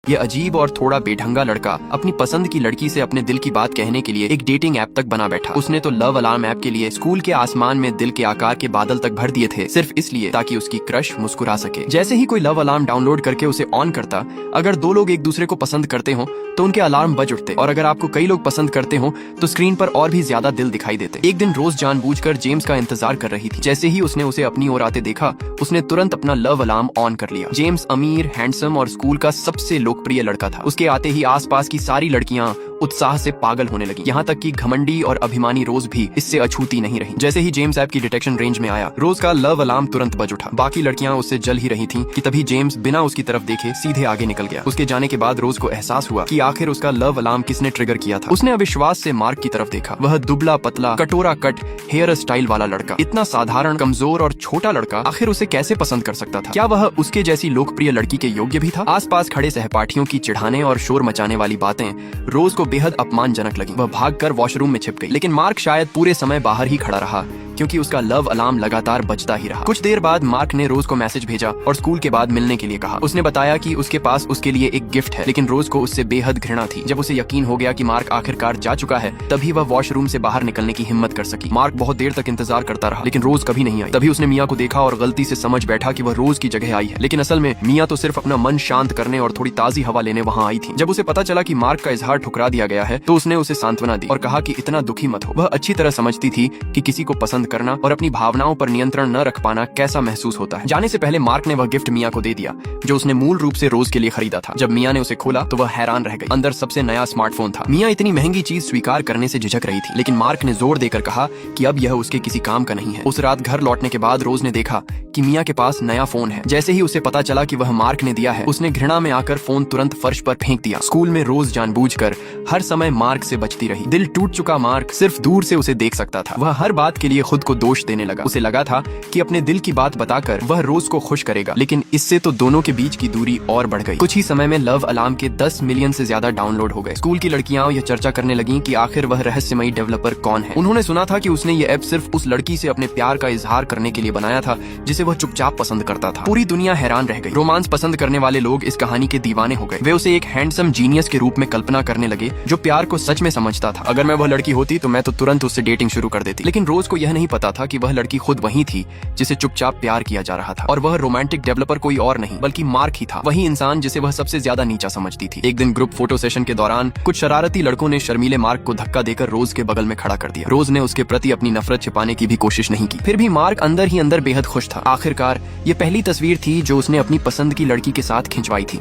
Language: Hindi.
ये अजीब और थोड़ा बेढंगा लड़का अपनी पसंद की लड़की से अपने दिल की बात कहने के लिए एक डेटिंग ऐप तक बना बैठा। उसने तो लव अलार्म ऐप के लिए स्कूल के आसमान में दिल के आकार के बादल तक भर दिए थे, सिर्फ इसलिए ताकि उसकी क्रश मुस्कुरा सके। जैसे ही कोई लव अलार्म डाउनलोड करके उसे ऑन करता, अगर दो लोग एक दूसरे को पसंद करते हो तो उनके अलार्म बज उठते, और अगर आपको कई लोग पसंद करते हो तो स्क्रीन पर और भी ज्यादा दिल दिखाई देते। एक दिन रोज जानबूझकर जेम्स का इंतजार कर रही थी। जैसे ही उसने उसे अपनी ओर आते देखा, उसने तुरंत अपना लव अलार्म ऑन कर लिया। जेम्स अमीर, हैंडसम और स्कूल का सबसे लोकप्रिय लड़का था। उसके आते ही आसपास की सारी लड़कियां उत्साह से पागल होने लगी। यहाँ तक कि घमंडी और अभिमानी रोज भी इससे अछूती नहीं रही। जैसे ही जेम्स ऐप की डिटेक्शन रेंज में आया, रोज का लव अलार्म तुरंत बज उठा। बाकी लड़कियां उससे जल ही रही थीं कि तभी जेम्स बिना उसकी तरफ देखे सीधे आगे निकल गया। उसके जाने के बाद रोज को एहसास हुआ कि आखिर उसका लव अलार्म किसने ट्रिगर किया था। उसने अविश्वास से मार्क की तरफ देखा। वह दुबला पतला, कटोरा कट हेयर स्टाइल वाला लड़का, इतना साधारण, कमजोर और छोटा लड़का आखिर उसे कैसे पसंद कर सकता था? क्या वह उसके जैसी लोकप्रिय लड़की के योग्य भी था? आसपास खड़े सहपाठियों की चिढ़ाने और शोर मचाने वाली बातें रोज को बेहद अपमानजनक लगी। वह भागकर वॉशरूम में छिप गई, लेकिन मार्क शायद पूरे समय बाहर ही खड़ा रहा, क्योंकि उसका लव अलार्म लगातार बजता ही रहा। कुछ देर बाद मार्क ने रोज को मैसेज भेजा और स्कूल के बाद मिलने के लिए कहा। उसने बताया कि उसके पास उसके लिए एक गिफ्ट है, लेकिन रोज को उससे बेहद घृणा थी। जब उसे यकीन हो गया कि मार्क आखिरकार जा चुका है, तभी वह वॉशरूम से बाहर निकलने की हिम्मत कर सकी। मार्क बहुत देर तक इंतजार करता रहा, लेकिन रोज कभी नहीं आई। तभी उसने मिया को देखा और गलती से समझ बैठा कि वह रोज की जगह आई है, लेकिन असल में मिया तो सिर्फ अपना मन शांत करने और थोड़ी ताजी हवा लेने वहाँ आई थी। जब उसे पता चला कि मार्क का इजहार ठुकरा दिया गया है, तो उसने उसे सांत्वना दी और कहा कि इतना दुखी मत हो। वह अच्छी तरह समझती थी कि किसी को पसंद करना और अपनी भावनाओं पर नियंत्रण न रख पाना कैसा महसूस होता है। जाने से पहले मार्क ने वह गिफ्ट मिया को दे दिया, जो उसने मूल रूप से रोज के लिए खरीदा था। जब मिया ने उसे खोला तो वह हैरान रह गई। अंदर सबसे नया स्मार्टफोन था। मिया इतनी महंगी चीज स्वीकार करने से झिझक रही थी, लेकिन मार्क ने जोर देकर कहा कि अब यह उसके किसी काम का नहीं है। उस रात घर लौटने के बाद रोज ने देखा कि मिया के पास नया फोन है। जैसे ही उसे पता चला कि वह मार्क ने दिया है, उसने घृणा में आकर फोन तुरंत फर्श पर फेंक दिया। स्कूल में रोज जानबूझकर हर समय मार्क से बचती रही। दिल टूट चुका मार्क सिर्फ दूर से उसे देख सकता था। वह हर बात के लिए खुद को दोष देने लगा। उसे लगा था कि अपने दिल की बात बताकर वह रोज को खुश करेगा, लेकिन इससे तो दोनों के बीच की दूरी और बढ़ गई। कुछ ही समय में लव अलार्म के 10 मिलियन से ज्यादा डाउनलोड हो गए। स्कूल की लड़कियां यह चर्चा करने लगीं कि आखिर वह रहस्यमयी डेवलपर कौन है। उन्होंने सुना था कि उसने ये ऐप सिर्फ उस लड़की से अपने प्यार का इजहार करने के लिए बनाया था जिसे वह चुपचाप पसंद करता था। पूरी दुनिया हैरान रह गई। रोमांस पसंद करने वाले लोग इस कहानी के दीवाने हो गए। वे उसे एक हैंडसम जीनियस के रूप में कल्पना करने लगे, जो प्यार को सच में समझता था। अगर मैं वह लड़की होती तो मैं तो तुरंत उससे डेटिंग शुरू कर देती। लेकिन रोज को यह नहीं पता था कि वह लड़की खुद वही थी जिसे चुपचाप प्यार किया जा रहा था, और वह रोमांटिक डेवलपर कोई और नहीं बल्कि मार्क ही था, वही इंसान जिसे वह सबसे ज्यादा नीचा समझती थी। एक दिन ग्रुप फोटो सेशन के दौरान कुछ शरारती लड़कों ने शर्मीले मार्क को धक्का देकर रोज के बगल में खड़ा कर दिया। रोज ने उसके प्रति अपनी नफरत छिपाने की भी कोशिश नहीं की, फिर भी मार्क अंदर ही अंदर बेहद खुश था। आखिरकार ये पहली तस्वीर थी जो उसने अपनी पसंद की लड़की के साथ खिंचवाई थी।